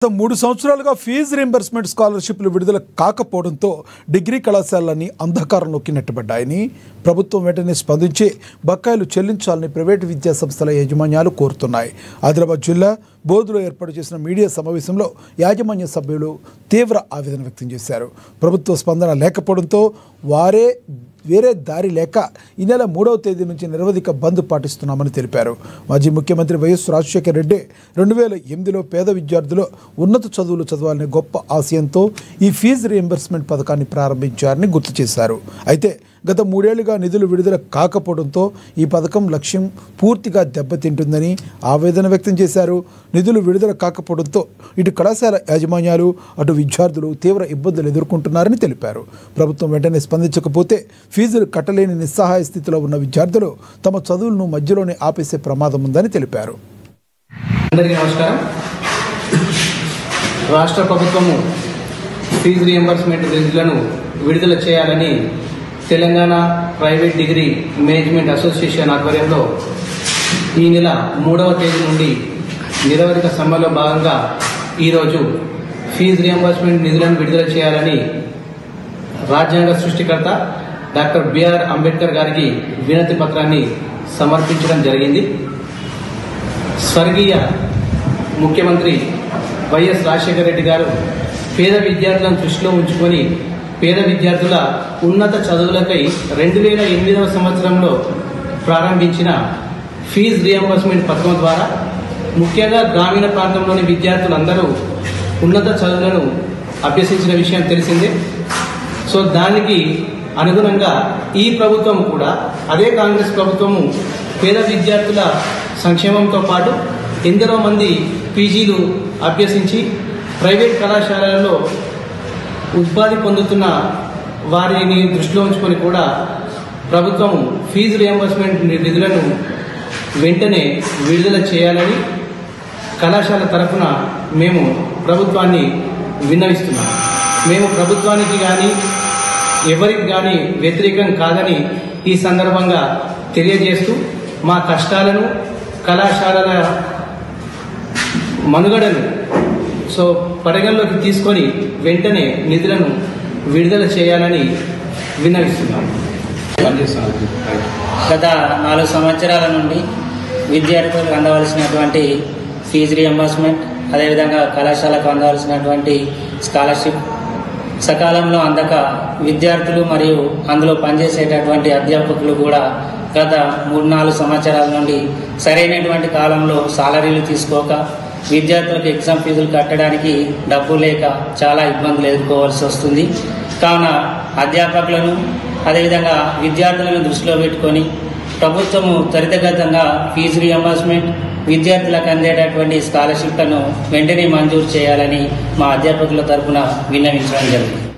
3 సంవత్సరాలుగా fee reimbursement స్కాలర్షిప్లు విడుదల కాకపోవడంతో డిగ్రీ కళాశాలన్నీ అంధకారంలోకి నెట్టబడ్డాయని ప్రభుత్వం వెంటనే స్పందించి బకాయిలు చెల్లించాలని ప్రైవేటు విద్యా సంస్థల యాజమాన్యాలు కోరుతున్నాయి. ఆదిలాబాద్ జిల్లా బోధులో ఏర్పాటు చేసిన మీడియా సమావేశంలో యాజమాన్య సభ్యులు తీవ్ర ఆవేదన వ్యక్తం చేశారు. ప్రభుత్వ స్పందన లేకపోవడంతో వేరే దారి లేక ఈ నెల 3వ తేదీ నుంచి నిరవధిక బంద్ పాటిస్తున్నామని తెలిపారు. మాజీ ముఖ్యమంత్రి వైఎస్ రాజశేఖర రెడ్డి 2008లో పేద విద్యార్థులు ఉన్నత చదువులు చదవాలనే గొప్ప ఆశయంతో ఈ ఫీజు రీయింబర్స్మెంట్ పథకాన్ని ప్రారంభించారని గుర్తు చేశారు. అయితే గత 3 ఏళ్లుగా నిధులు విడుదల కాకపోవడంతో ఈ పథకం లక్ష్యం పూర్తిగా దెబ్బతింటుందని ఆవేదన వ్యక్తం చేశారు. నిధులు విడుదల కాకపోవడంతో ఇటు కళాశాల యాజమాన్యాలు అటు విద్యార్థులు తీవ్ర ఇబ్బందులు ఎదుర్కొంటున్నారని తెలిపారు. ప్రభుత్వం వెంటనే స్పందించకపోతే ఫీజులు కట్టలేని నిస్సహాయ స్థితిలో ఉన్న విద్యార్థులు తమ చదువులను మధ్యలోనే ఆపేసే ప్రమాదం ఉందని తెలిపారు. అందరికీ నమస్కారం. రాష్ట్ర ప్రభుత్వము ఫీజు రీయింబర్స్మెంట్ నిధులను విడుదల చేయాలని Telangana private degree management association ఆధ్వర్యంలో ఈ నెల 3వ తేదీ నుండి నిరవధిక సమ్మెలో భాగంగా ఈరోజు ఫీజు రీయింబర్స్మెంట్ నిధులను విడుదల చేయాలని రాజ్యాంగ సృష్టికర్త డాక్టర్ బిఆర్ అంబేద్కర్ గారికి వినతి పత్రాన్ని సమర్పించడం జరిగింది. స్వర్గీయ ముఖ్యమంత్రి వైఎస్ రాజశేఖర రెడ్డి గారు పేద విద్యార్థులను దృష్టిలో ఉంచుకొని పేద విద్యార్థుల ఉన్నత చదువులకై 2008వ సంవత్సరంలో ప్రారంభించిన ఫీజు రీయింబర్స్మెంట్ పథకం ద్వారా ముఖ్యంగా గ్రామీణ ప్రాంతంలోని విద్యార్థులందరూ ఉన్నత చదువులను అభ్యసించిన విషయం తెలిసిందే. సో దానికి అనుగుణంగా ఈ ప్రభుత్వం కూడా అదే కాంగ్రెస్ ప్రభుత్వము పేద విద్యార్థుల సంక్షేమంతో పాటు ఎందరో మంది పీజీలు అభ్యసించి ప్రైవేట్ కళాశాలలలో ఉపాధి పొందుతున్న వారిని దృష్టిలో ఉంచుకొని కూడా ప్రభుత్వం ఫీజు రీయింబర్స్మెంట్ నిధులను వెంటనే విడుదల చేయాలని కళాశాల తరఫున మేము ప్రభుత్వాన్ని విన్నవిస్తున్నాం. మేము ప్రభుత్వానికి కానీ ఎవరికి కానీ వ్యతిరేకం కాదని ఈ సందర్భంగా తెలియజేస్తూ మా కష్టాలను కళాశాలల మనుగడను పరిగణలోకి తీసుకొని వెంటనే నిధులను విడుదల చేయాలని విన్నవిస్తున్నాం. గత 4 సంవత్సరాల నుండి విద్యార్థులకు అందవలసినటువంటి ఫీజు రీయింబర్స్మెంట్ అదేవిధంగా కళాశాలకు అందవలసినటువంటి స్కాలర్షిప్ సకాలంలో అందక విద్యార్థులు మరియు అందులో పనిచేసేటటువంటి అధ్యాపకులు కూడా గత 3-4 సంవత్సరాల నుండి సరైనటువంటి కాలంలో సాలరీలు తీసుకోక విద్యార్థులకు ఎగ్జామ్ ఫీజులు కట్టడానికి డబ్బు లేక చాలా ఇబ్బందులు ఎదుర్కోవాల్సి వస్తుంది. కావున అధ్యాపకులను అదేవిధంగా విద్యార్థులను దృష్టిలో పెట్టుకొని ప్రభుత్వము త్వరితగతంగా ఫీజు రీయింబర్స్మెంట్ విద్యార్థులకు అందేటటువంటి స్కాలర్షిప్లను వెంటనే మంజూరు చేయాలని మా అధ్యాపకుల తరఫున విన్నవించడం జరిగింది.